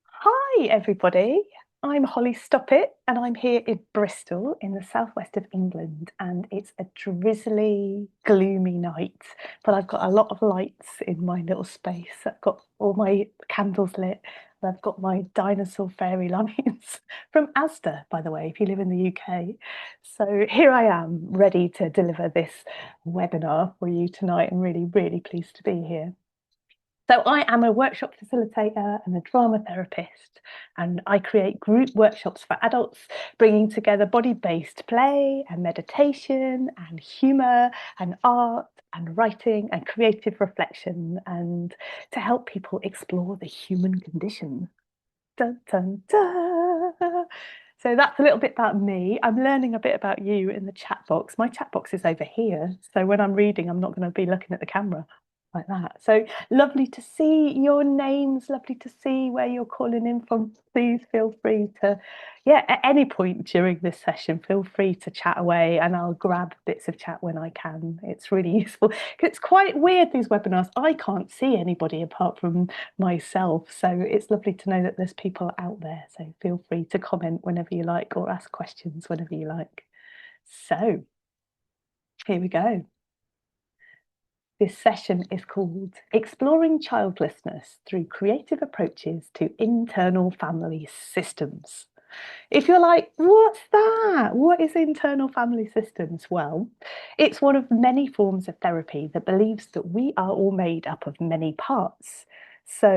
Hi, everybody. I'm Holly Stoppit, and I'm here in Bristol in the southwest of England. And it's a drizzly, gloomy night, but I've got a lot of lights in my little space. I've got all my candles lit, and I've got my dinosaur fairy lights from Asda, by the way, if you live in the UK. So here I am, ready to deliver this webinar for you tonight. I'm really, really pleased to be here. So I am a workshop facilitator and a drama therapist, and I create group workshops for adults, bringing together body-based play and meditation and humor and art and writing and creative reflection, and to help people explore the human condition. Dun, dun, dun. So that's a little bit about me. I'm learning a bit about you in the chat box. My chat box is over here. So when I'm reading, I'm not going to be looking at the camera like that. So lovely to see your names, lovely to see where you're calling in from. Please feel free to, yeah, at any point during this session, feel free to chat away and I'll grab bits of chat when I can. It's really useful. It's quite weird, these webinars. I can't see anybody apart from myself. So it's lovely to know that there's people out there. So feel free to comment whenever you like or ask questions whenever you like. So here we go. This session is called Exploring Childlessness Through Creative Approaches to Internal Family Systems. If you're like, what's that? What is internal family systems? Well, it's one of many forms of therapy that believes that we are all made up of many parts. So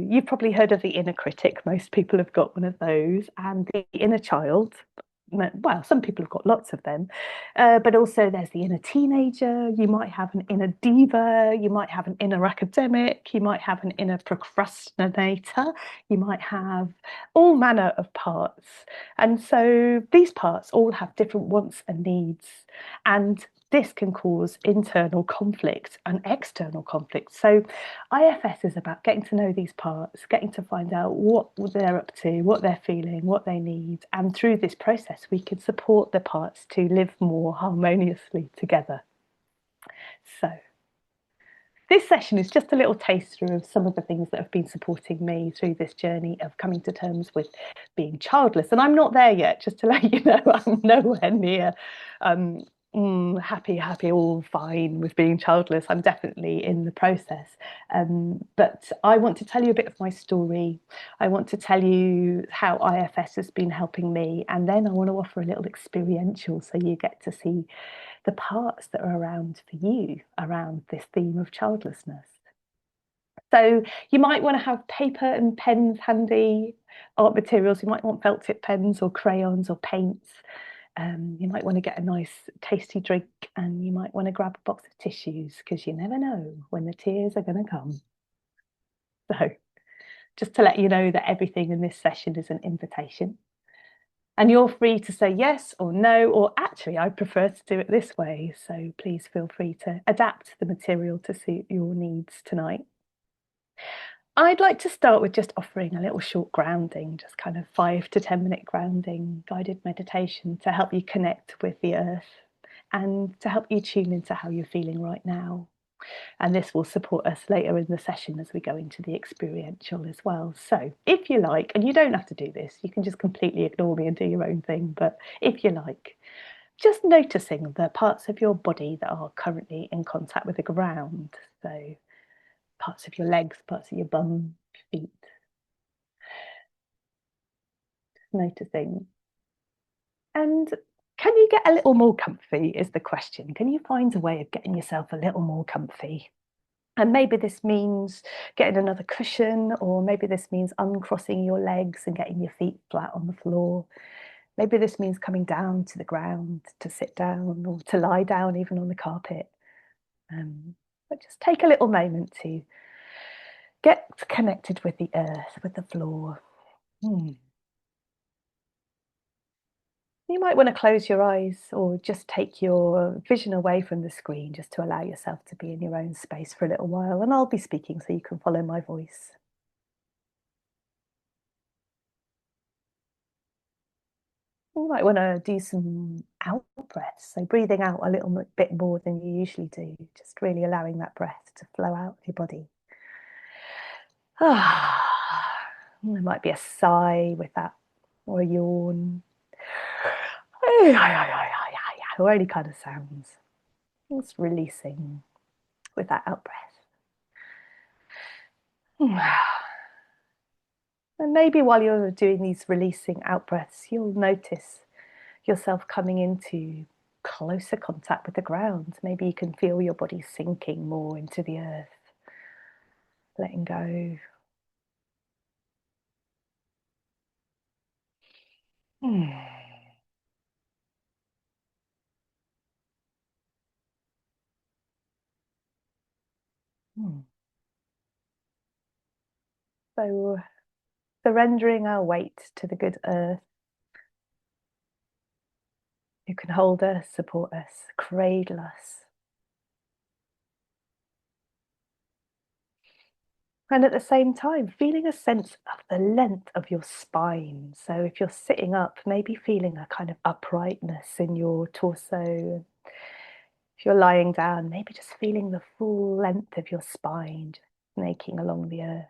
you've probably heard of the inner critic. Most people have got one of those, and the inner child. Well, some people have got lots of them, but also there's the inner teenager. You might have an inner diva. You might have an inner academic. You might have an inner procrastinator. You might have all manner of parts. And so these parts all have different wants and needs. And this can cause internal conflict and external conflict. So IFS is about getting to know these parts, getting to find out what they're up to, what they're feeling, what they need. And through this process, we can support the parts to live more harmoniously together. So this session is just a little taster of some of the things that have been supporting me through this journey of coming to terms with being childless. And I'm not there yet, just to let you know, I'm nowhere near happy, all fine with being childless. I'm definitely in the process. But I want to tell you a bit of my story. I want to tell you how IFS has been helping me. And then I want to offer a little experiential so you get to see the parts that are around for you around this theme of childlessness. So you might want to have paper and pens handy, art materials. You might want felt tip pens or crayons or paints. You might want to get a nice tasty drink, and you might want to grab a box of tissues because you never know when the tears are going to come. So just to let you know that everything in this session is an invitation. And you're free to say yes or no, or actually, I prefer to do it this way. So please feel free to adapt the material to suit your needs tonight. I'd like to start with just offering a little short grounding, just kind of 5 to 10 minute grounding, guided meditation to help you connect with the earth and to help you tune into how you're feeling right now. And this will support us later in the session as we go into the experiential as well. So if you like, and you don't have to do this, you can just completely ignore me and do your own thing. But if you like, just noticing the parts of your body that are currently in contact with the ground. So parts of your legs, parts of your bum, feet, noticing. And can you get a little more comfy is the question. Can you find a way of getting yourself a little more comfy? And maybe this means getting another cushion, or maybe this means uncrossing your legs and getting your feet flat on the floor. Maybe this means coming down to the ground to sit down or to lie down even on the carpet. But just take a little moment to get connected with the earth, with the floor. You might want to close your eyes or just take your vision away from the screen just to allow yourself to be in your own space for a little while. And I'll be speaking so you can follow my voice. You might want to do some out breaths. So breathing out a little bit more than you usually do, just really allowing that breath to flow out of your body. There might be a sigh with that, or a yawn, or any kind of sounds. Just releasing with that out breath. And maybe while you're doing these releasing out breaths, you'll notice yourself coming into closer contact with the ground. Maybe you can feel your body sinking more into the earth, letting go. So surrendering our weight to the good earth who can hold us, support us, cradle us. And at the same time, feeling a sense of the length of your spine. So if you're sitting up, maybe feeling a kind of uprightness in your torso. If you're lying down, maybe just feeling the full length of your spine, just snaking along the earth.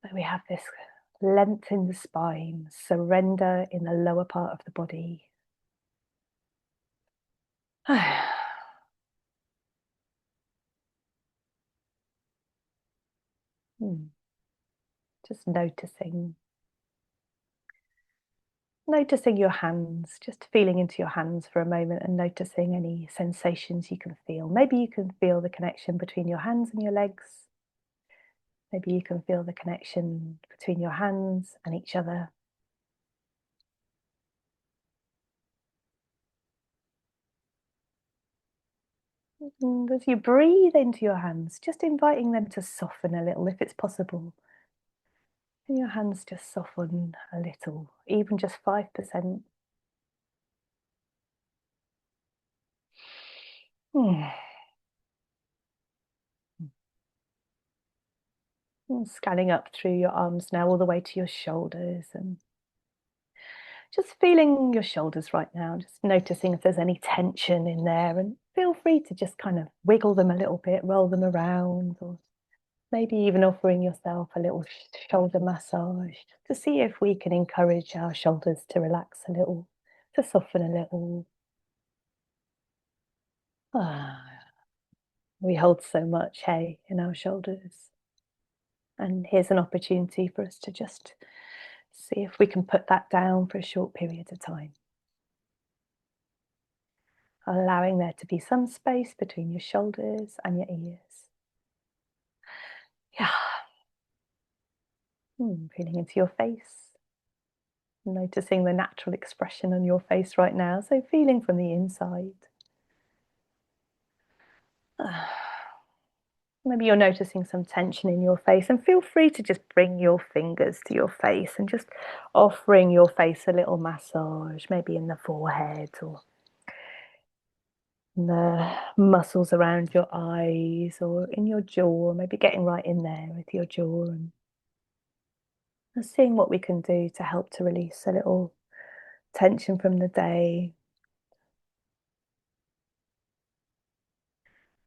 So we have this length in the spine, surrender in the lower part of the body. Just noticing your hands, just feeling into your hands for a moment and noticing any sensations you can feel. Maybe you can feel the connection between your hands and your legs. Maybe you can feel the connection between your hands and each other. And as you breathe into your hands, just inviting them to soften a little if it's possible. And your hands just soften a little, even just 5%. And scanning up through your arms now all the way to your shoulders, and just feeling your shoulders right now, just noticing if there's any tension in there, and feel free to just kind of wiggle them a little bit, roll them around, or maybe even offering yourself a little shoulder massage to see if we can encourage our shoulders to relax a little, to soften a little. We hold so much, hey, in our shoulders. And here's an opportunity for us to just see if we can put that down for a short period of time. Allowing there to be some space between your shoulders and your ears. Yeah. Feeling into your face. Noticing the natural expression on your face right now. So feeling from the inside. Maybe you're noticing some tension in your face, and feel free to just bring your fingers to your face and just offering your face a little massage, maybe in the forehead or in the muscles around your eyes or in your jaw, maybe getting right in there with your jaw and seeing what we can do to help to release a little tension from the day.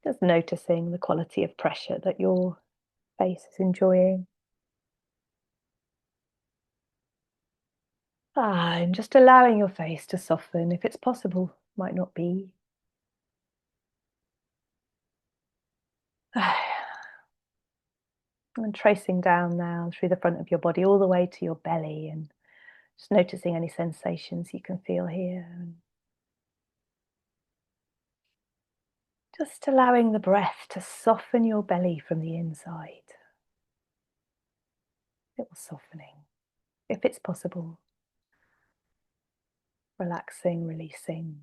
Just noticing the quality of pressure that your face is enjoying. And just allowing your face to soften if it's possible, might not be. And tracing down now through the front of your body all the way to your belly, and just noticing any sensations you can feel here. And just allowing the breath to soften your belly from the inside. Little softening, if it's possible. Relaxing, releasing.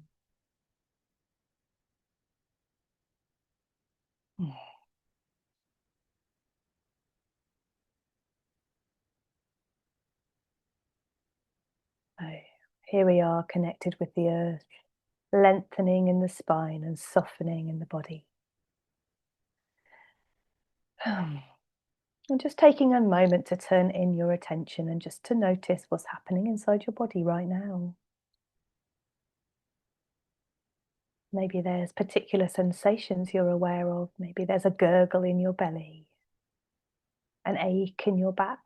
So here we are, connected with the earth, lengthening in the spine and softening in the body. And just taking a moment to turn in your attention and just to notice what's happening inside your body right now. Maybe there's particular sensations you're aware of. Maybe there's a gurgle in your belly. an ache in your back,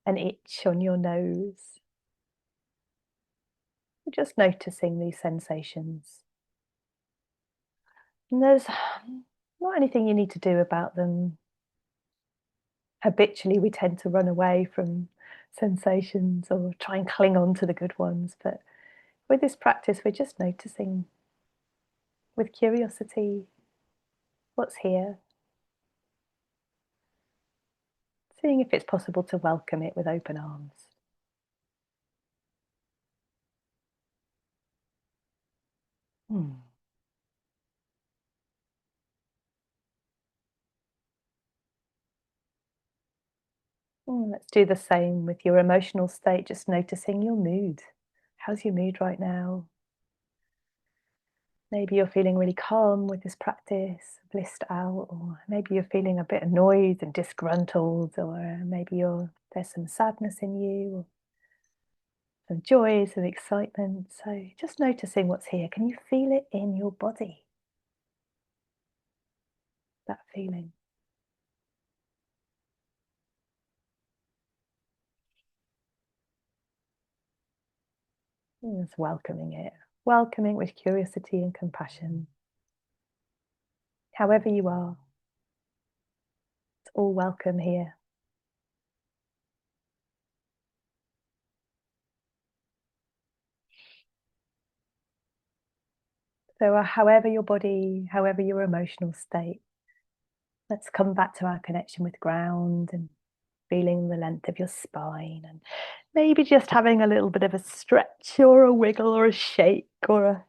an itch on your nose. Just noticing these sensations. And there's not anything you need to do about them. Habitually, we tend to run away from sensations or try and cling on to the good ones. But with this practice, we're just noticing with curiosity what's here, seeing if it's possible to welcome it with open arms. Hmm. Let's do the same with your emotional state, just noticing your mood. How's your mood right now? Maybe you're feeling really calm with this practice, blissed out, or maybe you're feeling a bit annoyed and disgruntled, or maybe there's some sadness in you, or some joy, some excitement. So just noticing what's here. Can you feel it in your body? That feeling. Just welcoming it. Welcoming with curiosity and compassion. However you are, it's all welcome here. So, however your body, however your emotional state, let's come back to our connection with ground and feeling the length of your spine, and maybe just having a little bit of a stretch or a wiggle or a shake or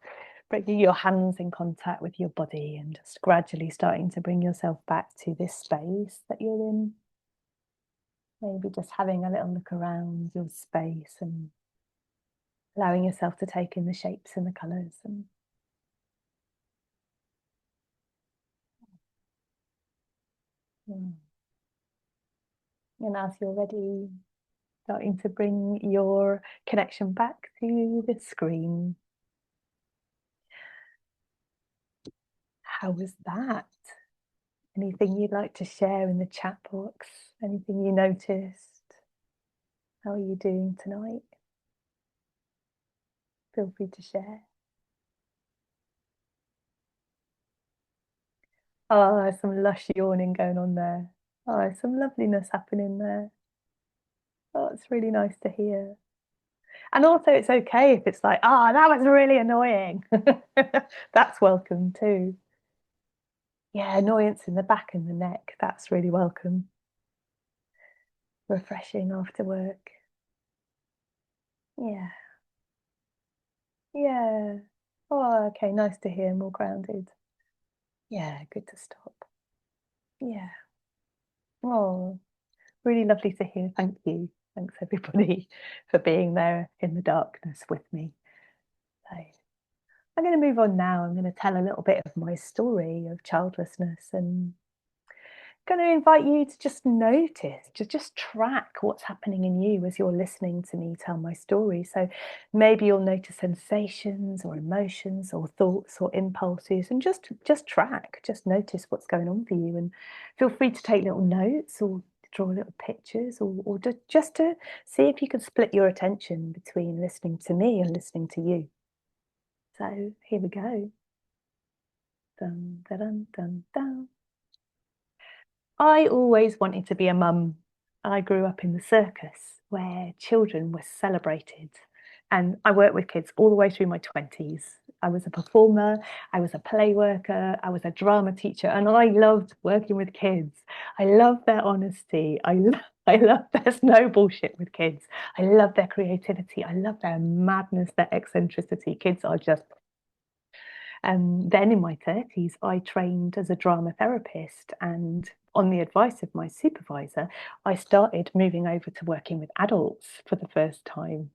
bringing your hands in contact with your body and just gradually starting to bring yourself back to this space that you're in. Maybe just having a little look around your space and allowing yourself to take in the shapes and the colours. Mm. And as you're ready, starting to bring your connection back to the screen. How was that? Anything you'd like to share in the chat box? Anything you noticed? How are you doing tonight? Feel free to share. Oh, some lush yawning going on there. Oh, some loveliness happening there. Oh, it's really nice to hear. And also, it's okay if it's like, oh, that was really annoying. That's welcome too. Yeah, annoyance in the back and the neck. That's really welcome. Refreshing after work. Yeah. Yeah. Oh, okay. Nice to hear. More grounded. Yeah, good to stop. Yeah. Oh, really lovely to hear. Thank you. Thanks, everybody, for being there in the darkness with me. So, I'm going to move on now. I'm going to tell a little bit of my story of childlessness and going to invite you to just notice, to just track what's happening in you as you're listening to me tell my story. So maybe you'll notice sensations or emotions or thoughts or impulses, and just track, just notice what's going on for you, and feel free to take little notes or draw little pictures, or just to see if you can split your attention between listening to me and listening to you. So here we go. Dun, dun, dun, dun, dun. I always wanted to be a mum. I grew up in the circus where children were celebrated. And I worked with kids all the way through my 20s. I was a performer, I was a play worker, I was a drama teacher, and I loved working with kids. I love their honesty. I love there's no bullshit with kids. I love their creativity. I love their madness, their eccentricity. Kids are just then in my 30s, I trained as a drama therapist. And on the advice of my supervisor, I started moving over to working with adults for the first time.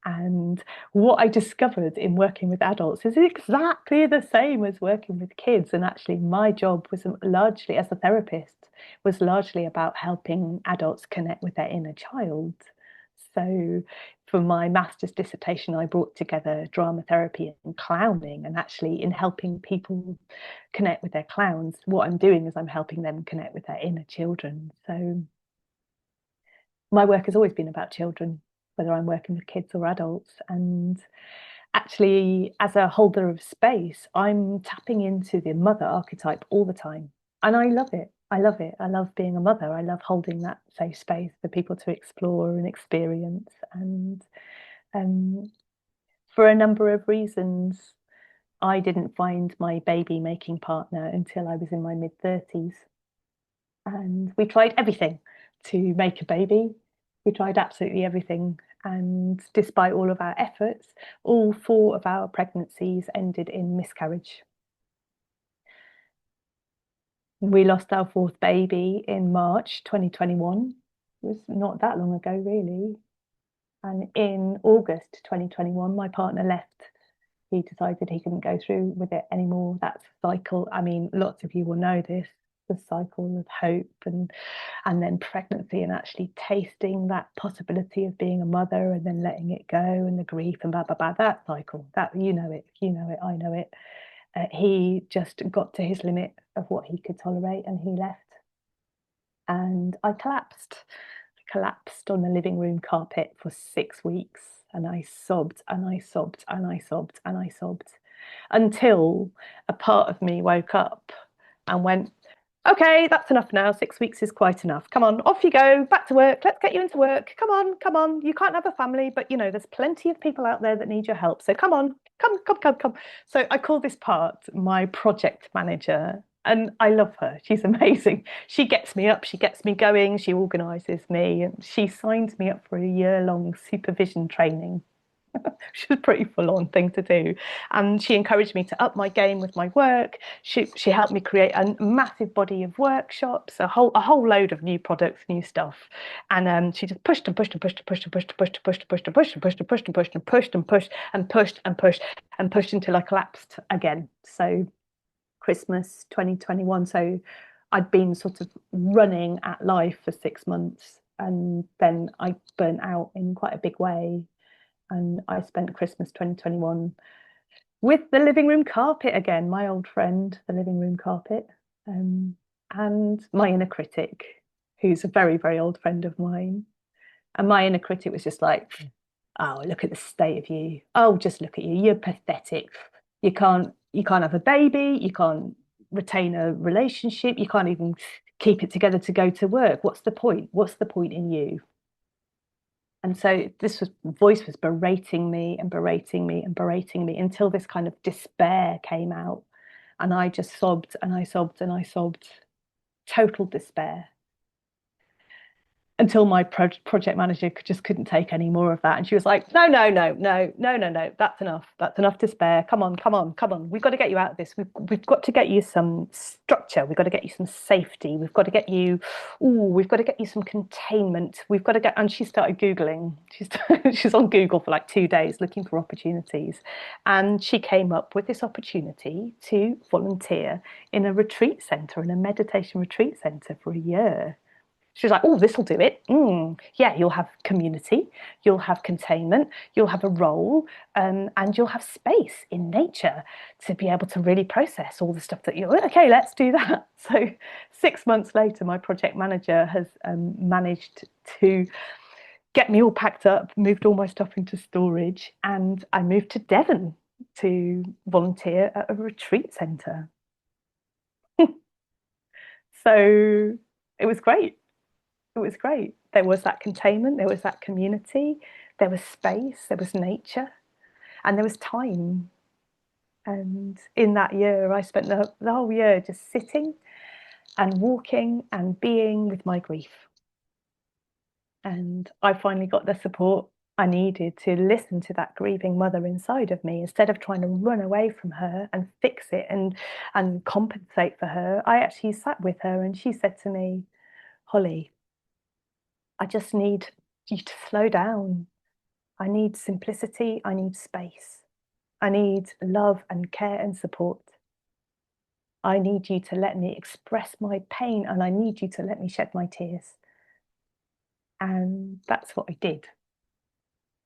And what I discovered in working with adults is exactly the same as working with kids. And actually, my job was largely, as a therapist, was largely about helping adults connect with their inner child. So for my master's dissertation, I brought together drama therapy and clowning, and actually in helping people connect with their clowns, what I'm doing is I'm helping them connect with their inner children. So my work has always been about children, whether I'm working with kids or adults. And actually, as a holder of space, I'm tapping into the mother archetype all the time. And I love it. I love it. I love being a mother. I love holding that safe space for people to explore and experience. And um, for a number of reasons, I didn't find my baby making partner until I was in my mid 30s. And we tried everything to make a baby. We tried absolutely everything. And despite all of our efforts, all 4 of our pregnancies ended in miscarriage. We lost our 4th baby in March 2021. It was not that long ago, really. And in August 2021, my partner left. He decided he couldn't go through with it anymore. That cycle, I mean, lots of you will know this, the cycle of hope and then pregnancy, and actually tasting that possibility of being a mother and then letting it go, and the grief and blah blah blah. That cycle, that you know it, I know it. He just got to his limit of what he could tolerate, and he left. And I collapsed on the living room carpet for 6 weeks, and I sobbed and I sobbed and I sobbed and I sobbed until a part of me woke up and went, okay, that's enough now. 6 weeks is quite enough. Come on, off you go, back to work. Let's get you into work. Come on, come on. You can't have a family, but there's plenty of people out there that need your help. So come on, come, come, come, come. So I call this part my project manager. And I love her. She's amazing. She gets me up, she gets me going, she organises me. And she signed me up for a year-long supervision training, which was a pretty full-on thing to do. And she encouraged me to up my game with my work. She helped me create a massive body of workshops, a whole load of new products, new stuff. And she just pushed and pushed and pushed and pushed and pushed and pushed and pushed and pushed and pushed and pushed and pushed and pushed and pushed and pushed and pushed and pushed and pushed until I collapsed again. So Christmas 2021. So I'd been sort of running at life for 6 months, and then I burnt out in quite a big way. And I spent Christmas 2021 with the living room carpet again, my old friend, the living room carpet, and my inner critic, who's a very, very old friend of mine. And my inner critic was just like, oh, look at the state of you. Oh, just look at you. You're pathetic. You can't have a baby. You can't retain a relationship. You can't even keep it together to go to work. What's the point? What's the point in you? And so this voice was berating me and berating me and berating me until this kind of despair came out. And I just sobbed and I sobbed and I sobbed, total despair, until my project manager just couldn't take any more of that. And she was like, no, no, no, no, no, no, no, that's enough. That's enough to spare. Come on, come on, come on. We've got to get you out of this. We've got to get you some structure. We've got to get you some safety. We've got to get you, we've got to get you some containment. We've got to get, and she started Googling. She's on Google for like 2 days looking for opportunities. And she came up with this opportunity to volunteer in a retreat centre, in a meditation retreat centre for a year. She's like, oh, this will do it. Yeah, you'll have community, you'll have containment, you'll have a role, and you'll have space in nature to be able to really process all the stuff that you're, okay, let's do that. So 6 months later, my project manager has managed to get me all packed up, moved all my stuff into storage, and I moved to Devon to volunteer at a retreat centre. So it was great. It was great. There was that containment, there was that community, there was space, there was nature, and there was time. And in that year, I spent the whole year just sitting and walking and being with my grief. And I finally got the support I needed to listen to that grieving mother inside of me. Instead of trying to run away from her and fix it and compensate for her, I actually sat with her, and she said to me, Holly, I just need you to slow down. I need simplicity. I need space. I need love and care and support. I need you to let me express my pain, and I need you to let me shed my tears. And that's what I did.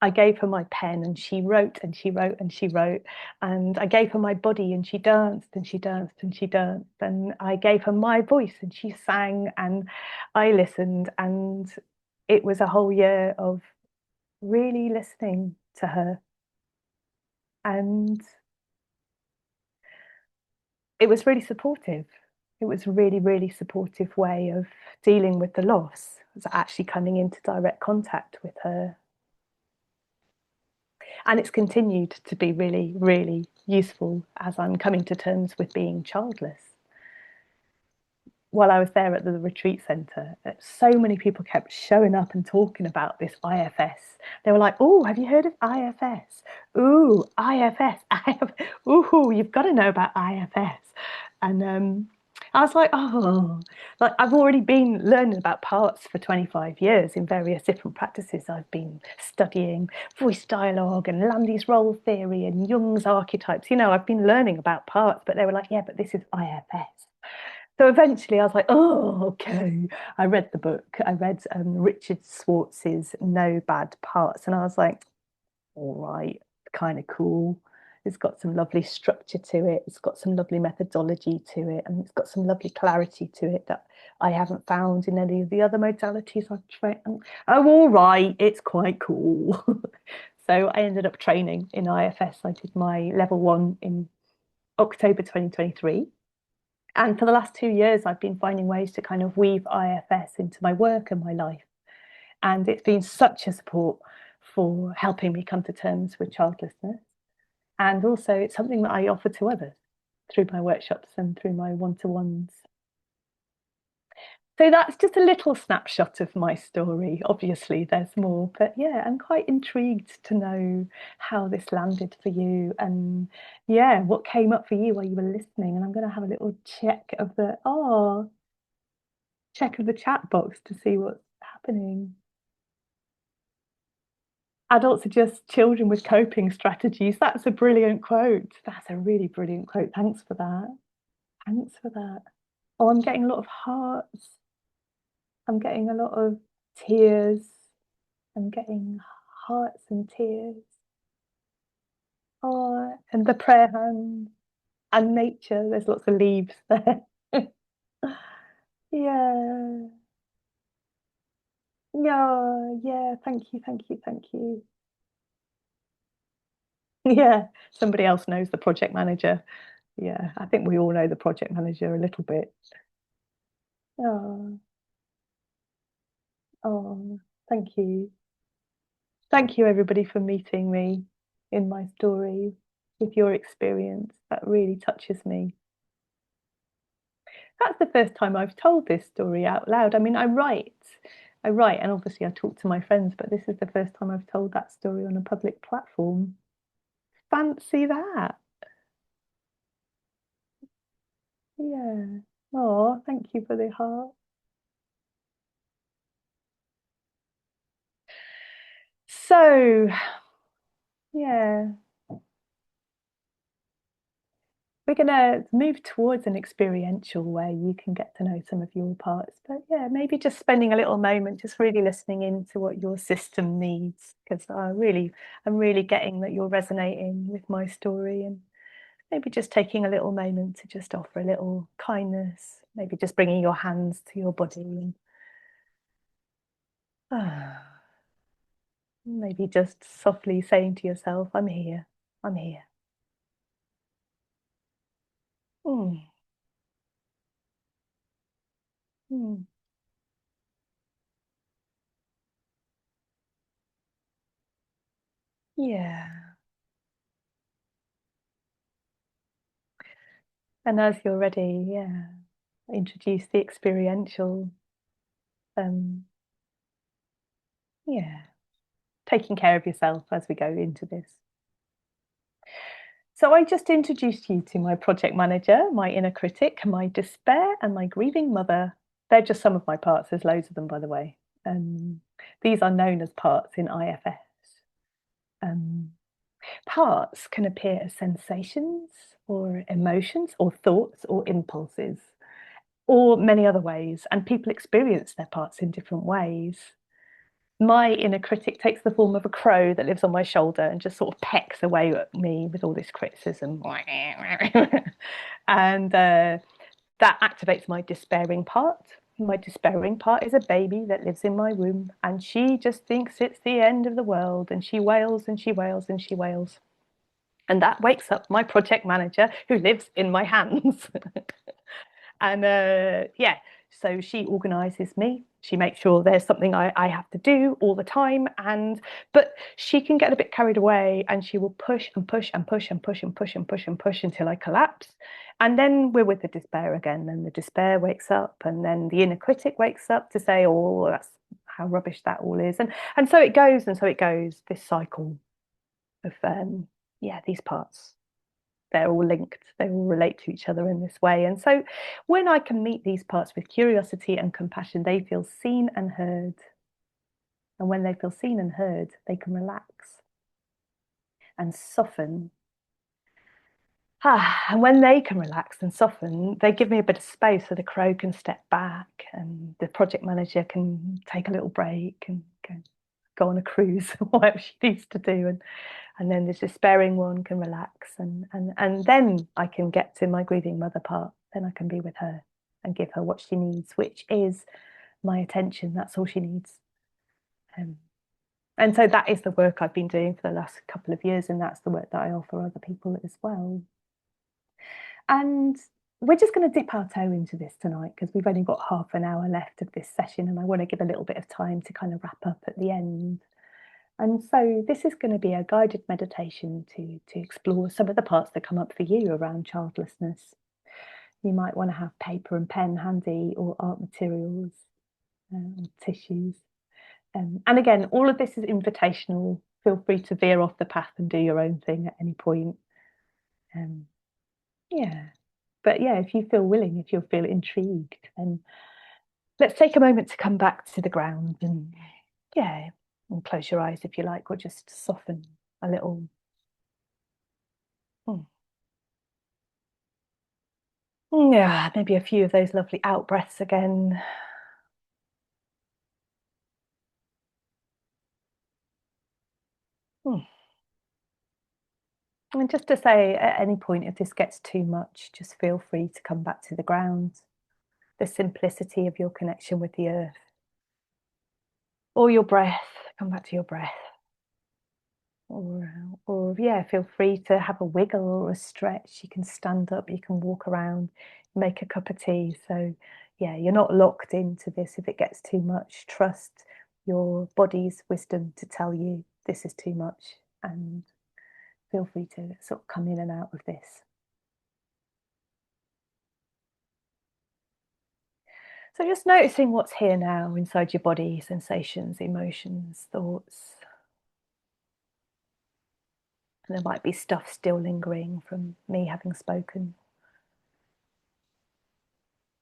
I gave her my pen and she wrote and she wrote and she wrote. And I gave her my body and she danced and she danced and she danced. And I gave her my voice and she sang and I listened. And it was a whole year of really listening to her. And it was really supportive. It was a really, really supportive way of dealing with the loss. It was actually coming into direct contact with her. And it's continued to be really, really useful as I'm coming to terms with being childless. While I was there at the retreat centre, so many people kept showing up and talking about this IFS. They were like, "Oh, have you heard of IFS? Ooh, IFS. Ooh, you've got to know about IFS." And I was like, "Oh, like I've already been learning about parts for 25 years in various different practices. I've been studying voice dialogue and Landy's role theory and Jung's archetypes. I've been learning about parts." But they were like, "Yeah, but this is IFS." So eventually I was like, "Oh, okay." I read the book. I read Richard Schwartz's No Bad Parts. And I was like, all right, kind of cool. It's got some lovely structure to it. It's got some lovely methodology to it. And it's got some lovely clarity to it that I haven't found in any of the other modalities I've trained. Oh, all right, it's quite cool. So I ended up training in IFS. I did my level 1 in October 2023. And for the last 2 years, I've been finding ways to kind of weave IFS into my work and my life. And it's been such a support for helping me come to terms with childlessness. And also, it's something that I offer to others through my workshops and through my one-to-ones. So that's just a little snapshot of my story. Obviously, there's more, but yeah, I'm quite intrigued to know how this landed for you and yeah, what came up for you while you were listening. And I'm going to have a little check of the chat box to see what's happening. Adults are just children with coping strategies. That's a brilliant quote. That's a really brilliant quote. Thanks for that. Thanks for that. Oh, I'm getting a lot of hearts. I'm getting a lot of tears. I'm getting hearts and tears. Oh, and the prayer hands and nature. There's lots of leaves there. Yeah. Yeah. Yeah. Thank you. Thank you. Thank you. Yeah. Somebody else knows the project manager. Yeah. I think we all know the project manager a little bit. Oh, oh, thank you. Thank you, everybody, for meeting me in my story with your experience. That really touches me. That's the first time I've told this story out loud. I mean, I write, and obviously I talk to my friends, but this is the first time I've told that story on a public platform. Fancy that. Yeah. Oh, thank you for the heart. So, yeah, we're going to move towards an experiential way you can get to know some of your parts. But yeah, maybe just spending a little moment, just really listening into what your system needs, because I'm really getting that you're resonating with my story, and maybe just taking a little moment to just offer a little kindness, maybe just bringing your hands to your body and maybe just softly saying to yourself, I'm here, I'm here. Mm, mm, yeah. And as you're ready, yeah, introduce the experiential, um, yeah, taking care of yourself as we go into this. So I just introduced you to my project manager, my inner critic, my despair, and my grieving mother. They're just some of my parts. There's loads of them, by the way. These are known as parts in IFS. Um, Parts can appear as sensations or emotions or thoughts or impulses or many other ways, and people experience their parts in different ways. my inner critic takes the form of a crow that lives on my shoulder and just sort of pecks away at me with all this criticism. And that activates my despairing part. My despairing part is a baby that lives in my womb, and she just thinks it's the end of the world, and she wails and she wails and she wails. And that wakes up my project manager who lives in my hands. And yeah, so she organizes me. She makes sure there's something I have to do all the time. But she can get a bit carried away, and she will push and push and push and push and push and push and push until I collapse. And then we're with the despair again. Then the despair wakes up, and then the inner critic wakes up to say, oh, that's how rubbish that all is. And so it goes, and so it goes, this cycle of yeah, these parts. They're all linked, they all relate to each other in this way. And so when I can meet these parts with curiosity and compassion, they feel seen and heard. And when they feel seen and heard, they can relax and soften. And when they can relax and soften, they give me a bit of space so the crow can step back and the project manager can take a little break and go on a cruise or whatever she needs to do. And then this despairing one can relax, and then I can get to my grieving mother part. Then I can be with her and give her what she needs, which is my attention. That's all she needs. And so that is the work I've been doing for the last couple of years, and that's the work that I offer other people as well. And we're just going to dip our toe into this tonight because we've only got half an hour left of this session, and I want to give a little bit of time to kind of wrap up at the end. And so this is going to be a guided meditation to explore some of the parts that come up for you around childlessness. You might want to have paper and pen handy, or art materials, tissues. And again, all of this is invitational. Feel free to veer off the path and do your own thing at any point. Yeah. But yeah, if you feel willing, if you feel intrigued, then let's take a moment to come back to the ground and yeah, and close your eyes if you like, or just soften a little. Yeah, maybe a few of those lovely out breaths again. And just to say, at any point, if this gets too much, just feel free to come back to the ground, the simplicity of your connection with the earth, or your breath. Come back to your breath. Or yeah, feel free to have a wiggle or a stretch. You can stand up, you can walk around, make a cup of tea. So yeah, you're not locked into this. If it gets too much, trust your body's wisdom to tell you this is too much, and feel free to sort of come in and out of this. So just noticing what's here now inside your body, sensations, emotions, thoughts. And there might be stuff still lingering from me having spoken.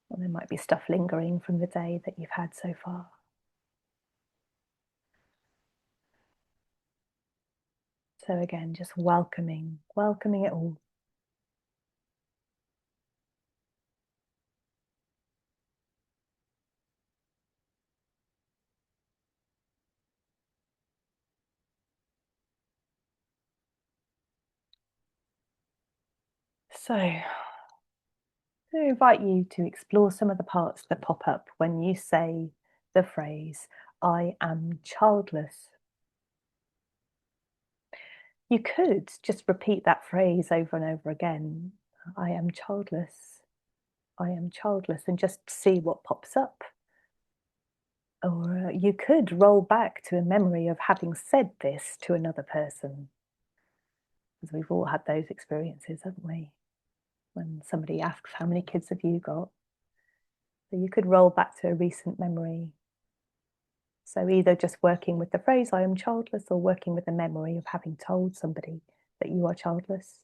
Or there might be stuff lingering from the day that you've had so far. So again, just welcoming it all. So I invite you to explore some of the parts that pop up when you say the phrase, I am childless. You could just repeat that phrase over and over again. I am childless. I am childless, and just see what pops up. Or you could roll back to a memory of having said this to another person. Because we've all had those experiences, haven't we? When somebody asks, how many kids have you got? So you could roll back to a recent memory. So either just working with the phrase, I am childless, or working with the memory of having told somebody that you are childless.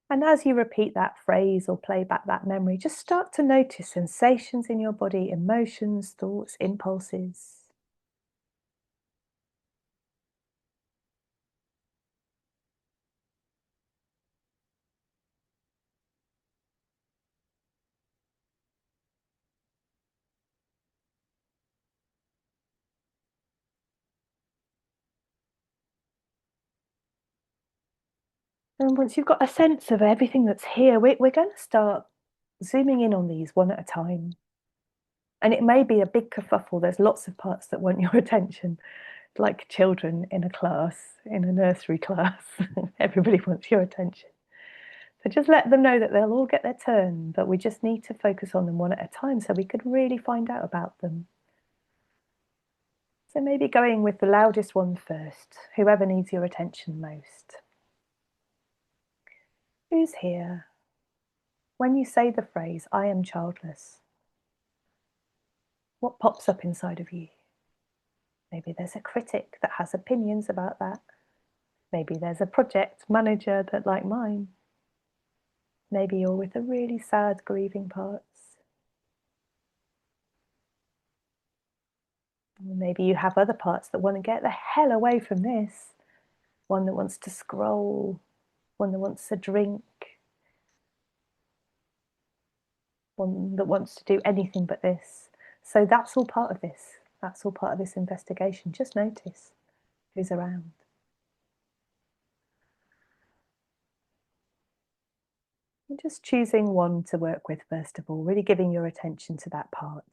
And as you repeat that phrase or play back that memory, just start to notice sensations in your body, emotions, thoughts, impulses. And once you've got a sense of everything that's here, we're going to start zooming in on these one at a time. And it may be a big kerfuffle. There's lots of parts that want your attention, like children in a class, in a nursery class. Everybody wants your attention. So just let them know that they'll all get their turn, but we just need to focus on them one at a time so we could really find out about them. So maybe going with the loudest one first, whoever needs your attention most. Who's here? When you say the phrase, I am childless, what pops up inside of you? Maybe there's a critic that has opinions about that. Maybe there's a project manager that, like mine. Maybe you're with the really sad, grieving parts. Or maybe you have other parts that want to get the hell away from this. One that wants to scroll, one that wants to drink, one that wants to do anything but this. So that's all part of this. That's all part of this investigation. Just notice who's around. And just choosing one to work with first of all, really giving your attention to that part.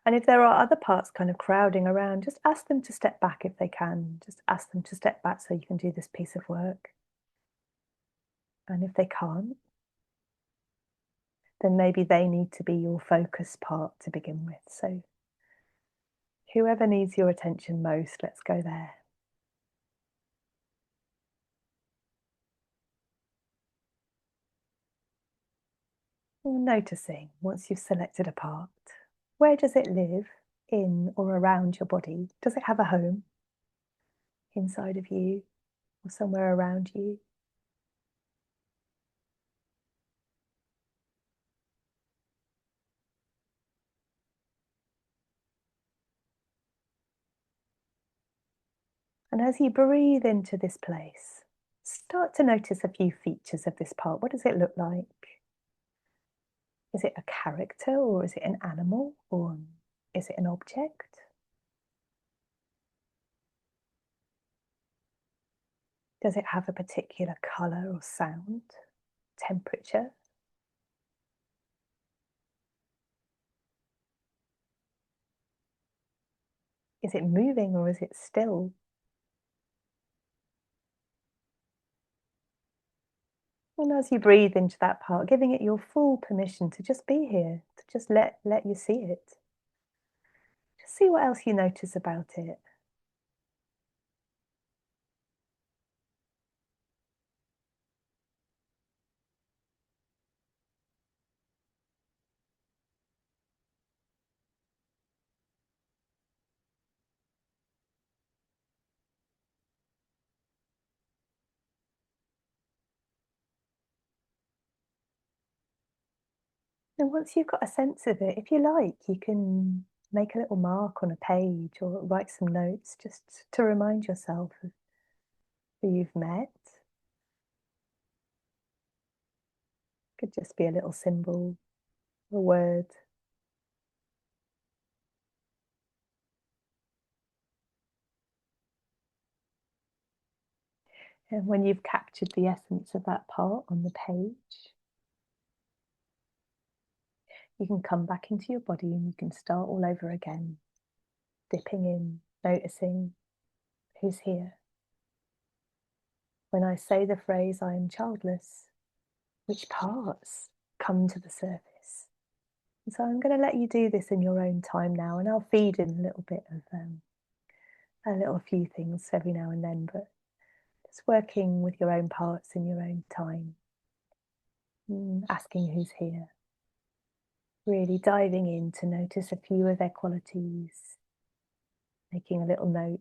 And if there are other parts kind of crowding around, just ask them to step back if they can. Just ask them to step back so you can do this piece of work. And if they can't, then maybe they need to be your focus part to begin with. So whoever needs your attention most, let's go there. And noticing, once you've selected a part, where does it live in or around your body? Does it have a home inside of you or somewhere around you? And as you breathe into this place, start to notice a few features of this part. What does it look like? Is it a character, or is it an animal, or is it an object? Does it have a particular colour or sound, temperature? Is it moving or is it still? And as you breathe into that part, giving it your full permission to just be here, to just let you see it. Just see what else you notice about it. And once you've got a sense of it, if you like, you can make a little mark on a page or write some notes just to remind yourself of who you've met. Could just be a little symbol, a word. And when you've captured the essence of that part on the page, you can come back into your body and you can start all over again, dipping in, noticing who's here. When I say the phrase, I am childless, which parts come to the surface? And so I'm going to let you do this in your own time now, and I'll feed in a little bit of a little few things every now and then, but just working with your own parts in your own time, asking who's here, really diving in to notice a few of their qualities, making a little note,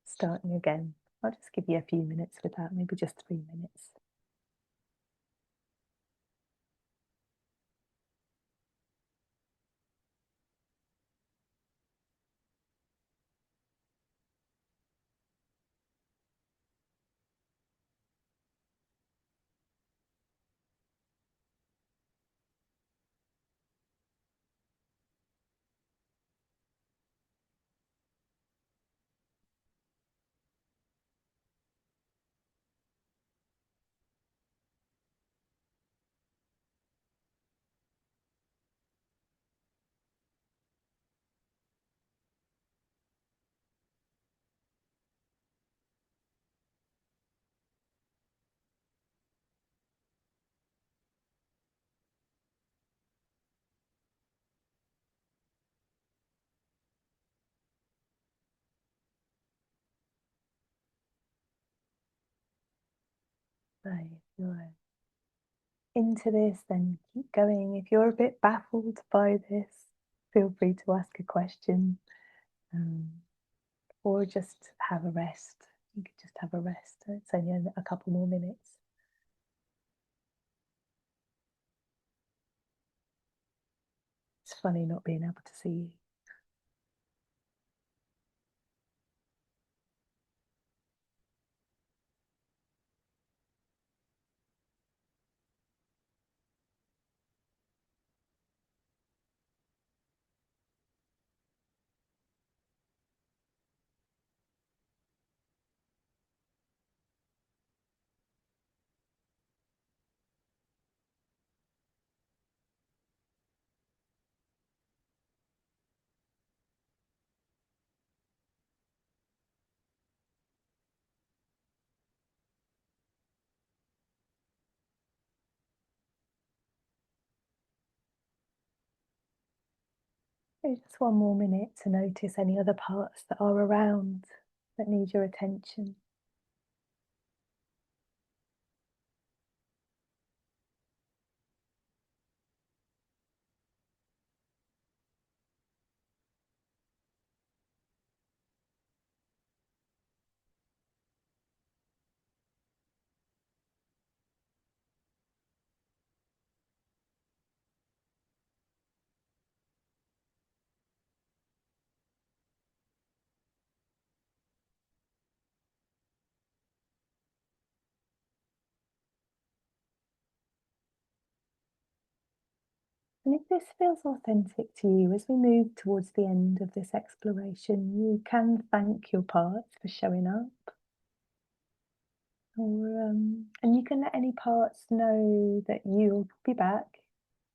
starting again. I'll just give you a few minutes with that, maybe just 3 minutes. So if you're into this, then keep going. If you're a bit baffled by this, feel free to ask a question, um, or just have a rest. You could just have a rest. It's only a couple more minutes. It's funny not being able to see you. Just one more minute to notice any other parts that are around that need your attention. And if this feels authentic to you, as we move towards the end of this exploration, you can thank your parts for showing up. And you can let any parts know that you'll be back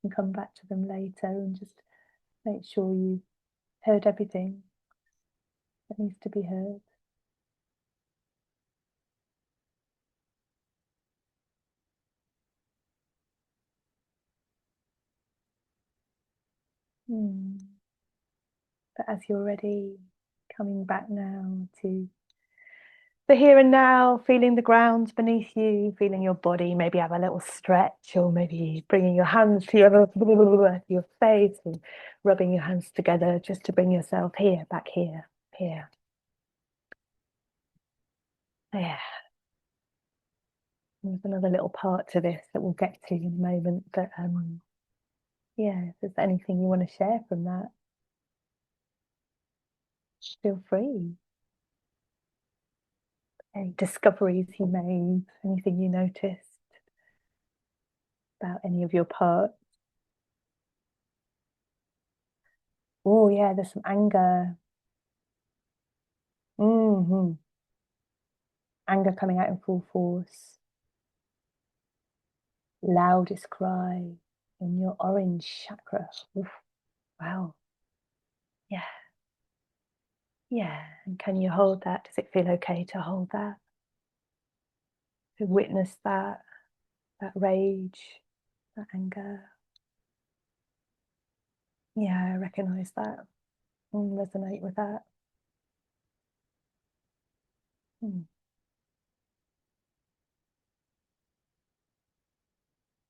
and come back to them later, and just make sure you heard everything that needs to be heard. But as you're ready, coming back now to the here and now, feeling the ground beneath you, feeling your body, maybe have a little stretch, or maybe bringing your hands to your face and rubbing your hands together just to bring yourself here, back here, here. Yeah. There's another little part to this that we'll get to in a moment, but yeah, if there's anything you want to share from that, feel free. Any discoveries you made, anything you noticed about any of your parts. Oh yeah, there's some anger. Anger coming out in full force. Loudest cry in your orange chakra. Oof. Wow. Yeah. Yeah. And can you hold that? Does it feel okay to hold that? To witness that rage, that anger? Yeah, recognize that and resonate with that. Mm.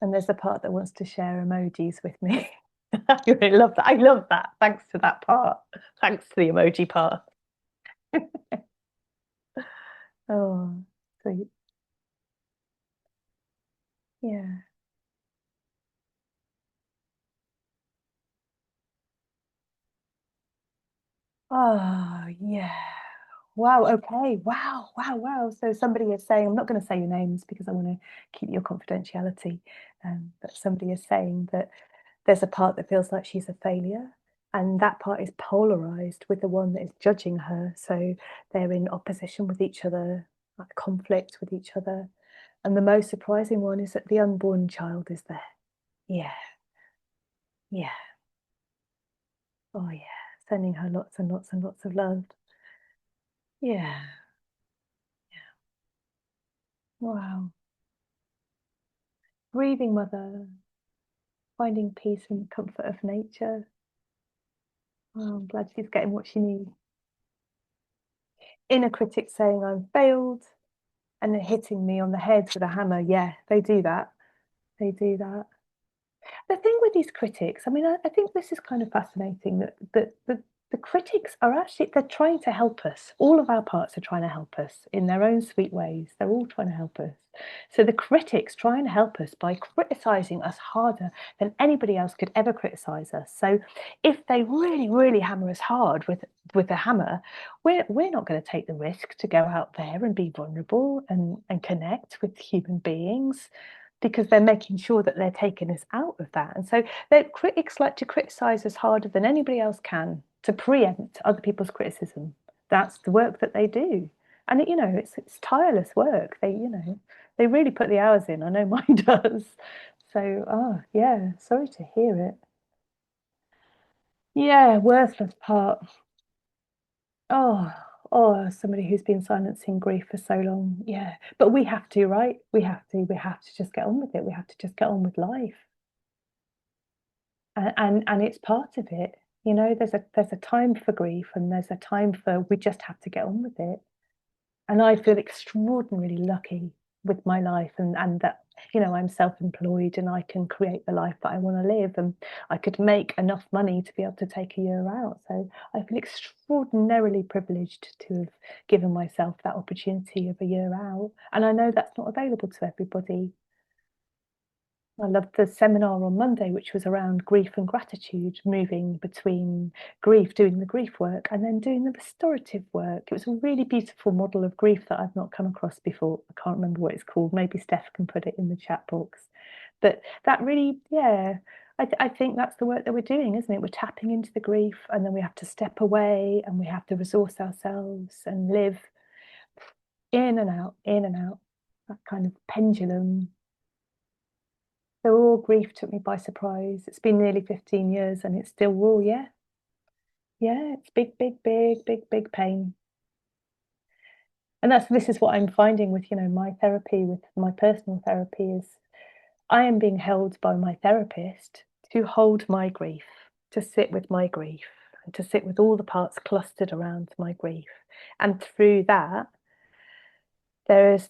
And there's a part that wants to share emojis with me. I really love that. I love that. Thanks to that part. Thanks to the emoji part. Oh, sweet. Yeah. Oh, yeah. Wow. Okay. Wow. Wow. Wow. So somebody is saying, I'm not going to say your names because I want to keep your confidentiality. But somebody is saying that there's a part that feels like she's a failure, and that part is polarized with the one that is judging her. So they're in opposition with each other, like conflict with each other. And the most surprising one is that the unborn child is there. Yeah. Yeah. Oh, yeah. Sending her lots and lots and lots of love. Yeah. Wow. Breathing mother, finding peace in the comfort of nature. Oh, I'm glad she's getting what she needs. Inner critic saying I'm failed. and then hitting me on the head with a hammer. Yeah, they do that. They do that. The thing with these critics, I mean, I think this is kind of fascinating that the critics are actually, they're trying to help us. All of our parts are trying to help us in their own sweet ways. They're all trying to help us. So the critics try and help us by criticizing us harder than anybody else could ever criticize us. So if they really, really hammer us hard with a hammer, we're not going to take the risk to go out there and be vulnerable and connect with human beings, because they're making sure that they're taking us out of that. And so the critics like to criticize us harder than anybody else can, to preempt other people's criticism. That's the work that they do. And it, it's tireless work. They really put the hours in. I know mine does. So, yeah, sorry to hear it. Yeah, worthless part. Oh, somebody who's been silencing grief for so long. Yeah. But we have to, right? We have to just get on with it. We have to just get on with life. And it's part of it. There's a time for grief, and there's a time for, we just have to get on with it. And I feel extraordinarily lucky with my life, and that, I'm self-employed and I can create the life that I want to live, and I could make enough money to be able to take a year out. So I feel extraordinarily privileged to have given myself that opportunity of a year out. And I know that's not available to everybody. I loved the seminar on Monday, which was around grief and gratitude, moving between grief, doing the grief work, and then doing the restorative work. It was a really beautiful model of grief that I've not come across before. I can't remember what it's called. Maybe Steph can put it in the chat box. But that really, yeah, I think that's the work that we're doing, isn't it? We're tapping into the grief, and then we have to step away, and we have to resource ourselves and live in and out, in and out, that kind of pendulum. So raw grief took me by surprise. It's been nearly 15 years and it's still raw, yeah. Yeah, it's big, big, big, big, big pain. And this is what I'm finding with, my therapy, with my personal therapy, is I am being held by my therapist to hold my grief, to sit with my grief, and to sit with all the parts clustered around my grief. And through that,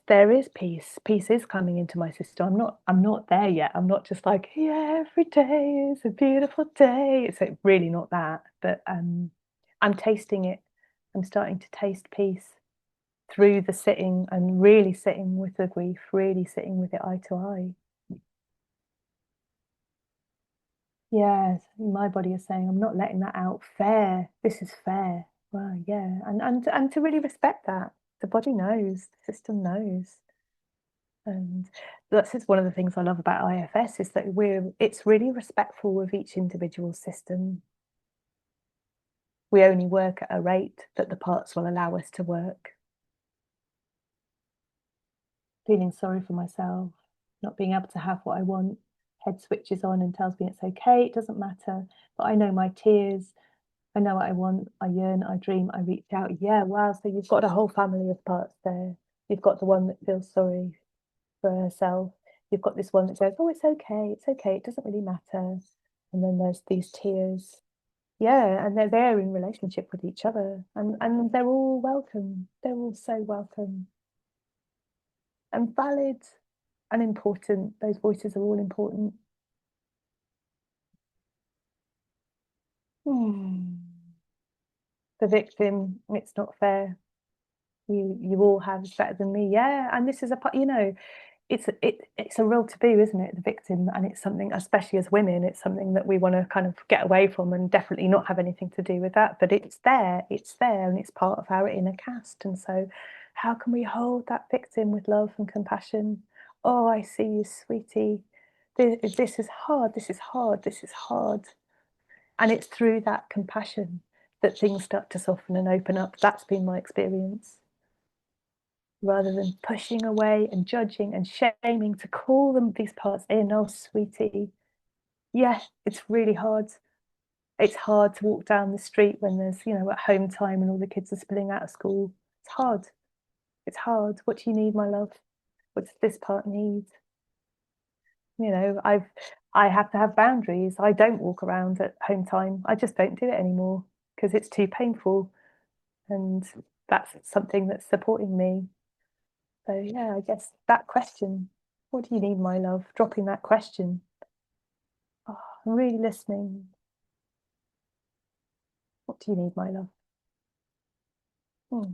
there is peace. Peace is coming into my system. I'm not there yet. I'm not just like, yeah, every day is a beautiful day. It's like really not that, but I'm tasting it. I'm starting to taste peace through the sitting, and really sitting with the grief, really sitting with it eye to eye. Yes, my body is saying, I'm not letting that out. Fair. This is fair. Well, yeah. And to really respect that. The body knows, the system knows. And that's just one of the things I love about IFS, is that it's really respectful of each individual system. We only work at a rate that the parts will allow us to work. Feeling sorry for myself, not being able to have what I want, head switches on and tells me it's okay, it doesn't matter. But I know my tears, I know what I want, I yearn, I dream, I reach out. Yeah, wow. So you've got a whole family of parts there. You've got the one that feels sorry for herself. You've got this one that goes, oh, it's okay, it doesn't really matter. And then there's these tears. Yeah, and they're there in relationship with each other. And they're all welcome. They're all so welcome and valid and important. Those voices are all important. Hmm. The victim, it's not fair. You all have it's better than me. Yeah, and this is a part, it's a real taboo, isn't it? The victim, and it's something, especially as women, it's something that we want to kind of get away from, and definitely not have anything to do with that. But it's there, and it's part of our inner cast. And so, how can we hold that victim with love and compassion? Oh, I see you, sweetie. This is hard. This is hard. This is hard. And it's through that compassion that things start to soften and open up. That's been my experience, rather than pushing away and judging and shaming, to call them, these parts in. Oh, sweetie. Yeah, it's really hard. It's hard to walk down the street when there's, at home time and all the kids are spilling out of school. It's hard. It's hard. What do you need, my love? What does this part need? I have to have boundaries. I don't walk around at home time. I just don't do it anymore because it's too painful. And that's something that's supporting me. So yeah, I guess that question, what do you need, my love? Dropping that question. Oh, I'm really listening. What do you need, my love? Hmm.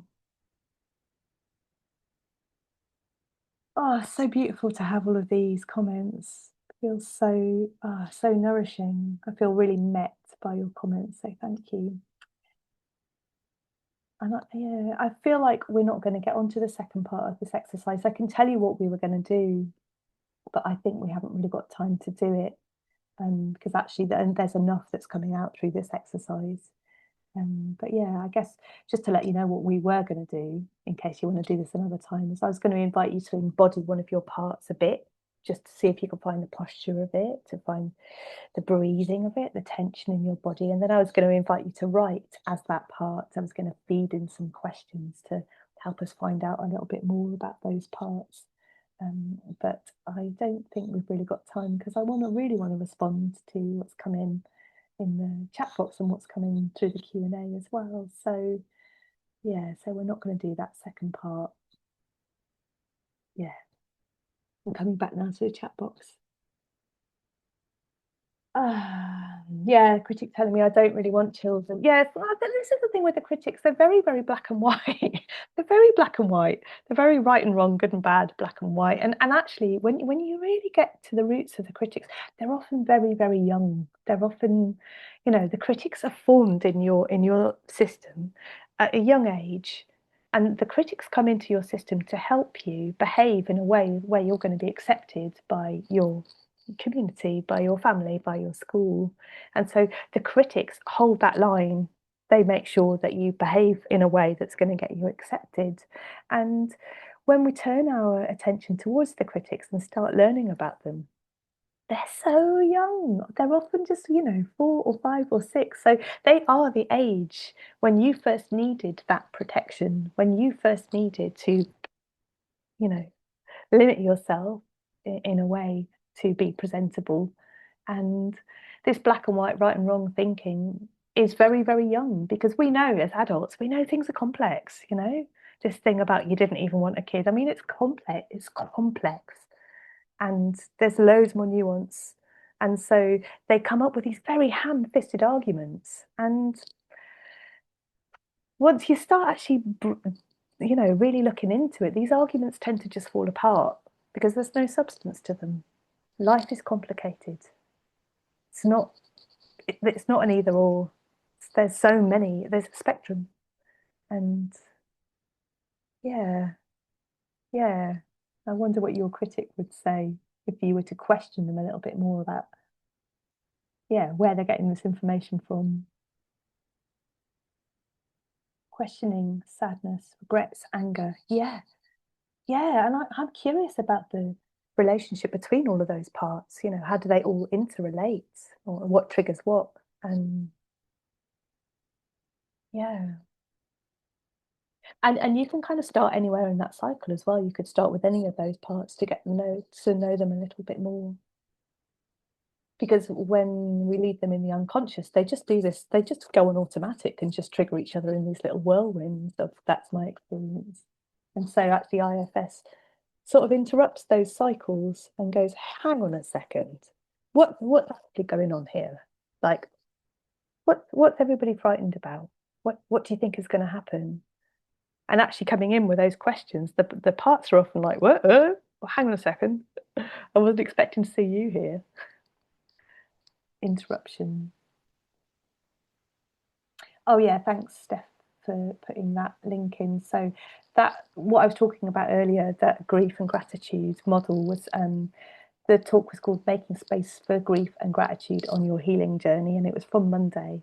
Oh, so beautiful to have all of these comments. Feels so so nourishing. I feel really met by your comments, so thank you. And yeah, I feel like we're not going to get onto the second part of this exercise. I can tell you what we were going to do, but I think we haven't really got time to do it because actually there's enough that's coming out through this exercise. But yeah, I guess just to let you know what we were going to do, in case you want to do this another time, is I was going to invite you to embody one of your parts a bit, just to see if you could find the posture of it, to find the breathing of it, the tension in your body. And then I was going to invite you to write as that part. I was going to feed in some questions to help us find out a little bit more about those parts. But I don't think we've really got time because I really want to respond to what's come in the chat box and what's coming through the Q&A as well. So yeah, so we're not going to do that second part. Yeah, I'm coming back now to the chat box. Yeah, critic telling me I don't really want children. Yes, well, this is the thing with the critics. They're very, very black and white. They're very black and white. They're very right and wrong, good and bad, black and white. And actually, when you really get to the roots of the critics, they're often very, very young. They're often, the critics are formed in your system at a young age. And the critics come into your system to help you behave in a way where you're going to be accepted by your community, by your family, by your school. And so the critics hold that line. They make sure that you behave in a way that's going to get you accepted. And when we turn our attention towards the critics and start learning about them, they're so young. They're often just, 4 or 5 or 6. So they are the age when you first needed that protection, when you first needed to, you know, limit yourself in a way to be presentable. And this black and white, right and wrong thinking is very, very young because we know as adults, we know things are complex. This thing about you didn't even want a kid. I mean, it's complex, and there's loads more nuance. And so they come up with these very ham-fisted arguments. And once you start actually really looking into it, these arguments tend to just fall apart because there's no substance to them. Life is complicated. It's not it's not an either or. There's so many, there's a spectrum. And yeah, yeah. I wonder what your critic would say if you were to question them a little bit more about, yeah, where they're getting this information from. Questioning, sadness, regrets, anger. Yeah, yeah, and I'm curious about the relationship between all of those parts. How do they all interrelate, or what triggers what? And yeah, and you can kind of start anywhere in that cycle as well. You could start with any of those parts to know them a little bit more. Because when we leave them in the unconscious, they just do this. They just go on automatic and just trigger each other in these little whirlwinds of that's my experience. And so actually, IFS sort of interrupts those cycles and goes, hang on a second, what's actually going on here? Like, what's everybody frightened about? What do you think is going to happen? And actually coming in with those questions, the parts are often like, what? Well, hang on a second, I wasn't expecting to see you here. Interruption. Oh yeah, thanks, Steph, for putting that link in. So that what I was talking about earlier, that grief and gratitude model was the talk was called Making Space for Grief and Gratitude on Your Healing Journey, and it was from Monday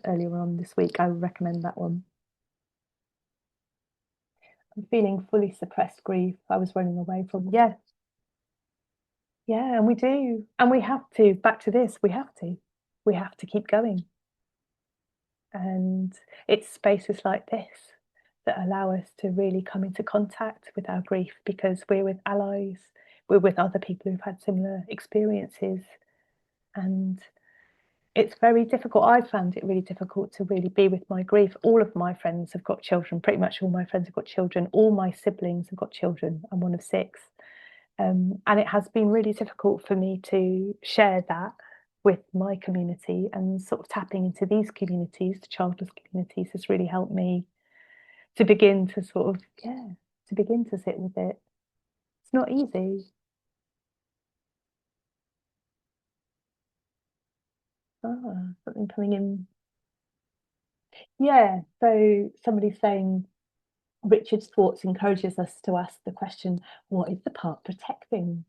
earlier on this week. I would recommend that one. I'm feeling fully suppressed grief. I was running away from. Yeah, yeah, and we do. And we have to, back to this, We have to keep going. And it's spaces like this that allow us to really come into contact with our grief because we're with allies, we're with other people who've had similar experiences. And It's very difficult. I found it really difficult to really be with my grief. All of my friends have got children. Pretty much all my friends have got children. All my siblings have got children. I'm one of six. And it has been really difficult for me to share that with my community, and sort of tapping into these communities, the childless communities, has really helped me to begin to sort of, yeah, to begin to sit with it. It's not easy. Something coming in. Yeah, so somebody's saying Richard's thoughts encourages us to ask the question, what is the part protecting?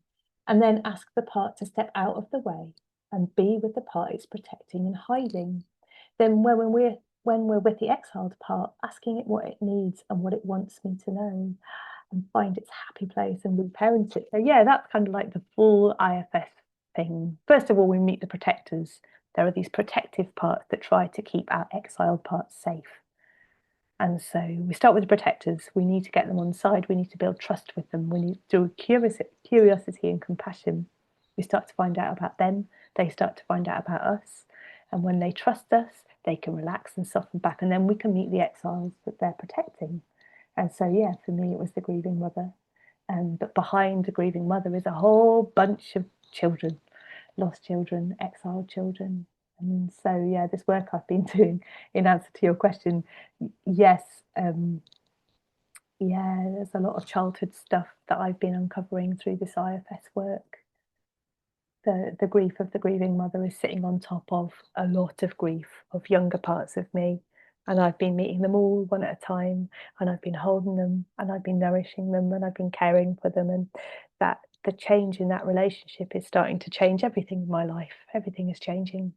And then ask the part to step out of the way and be with the part it's protecting and hiding. Then when we're with the exiled part, asking it what it needs and what it wants me to know, and find its happy place and reparent it. So yeah, that's kind of like the full IFS thing. First of all, we meet the protectors. There are these protective parts that try to keep our exiled parts safe. And so we start with the protectors. We need to get them on side. We need to build trust with them. We need to do curiosity and compassion. We start to find out about them. They start to find out about us. And when they trust us, they can relax and soften back. And then we can meet the exiles that they're protecting. And so, yeah, for me, it was the grieving mother. But behind the grieving mother is a whole bunch of children, lost children, exiled children. And so, yeah, this work I've been doing, in answer to your question, yes, yeah, there's a lot of childhood stuff that I've been uncovering through this IFS work. The grief of the grieving mother is sitting on top of a lot of grief of younger parts of me. And I've been meeting them all one at a time, and I've been holding them, and I've been nourishing them, and I've been caring for them. And that the change in that relationship is starting to change everything in my life. Everything is changing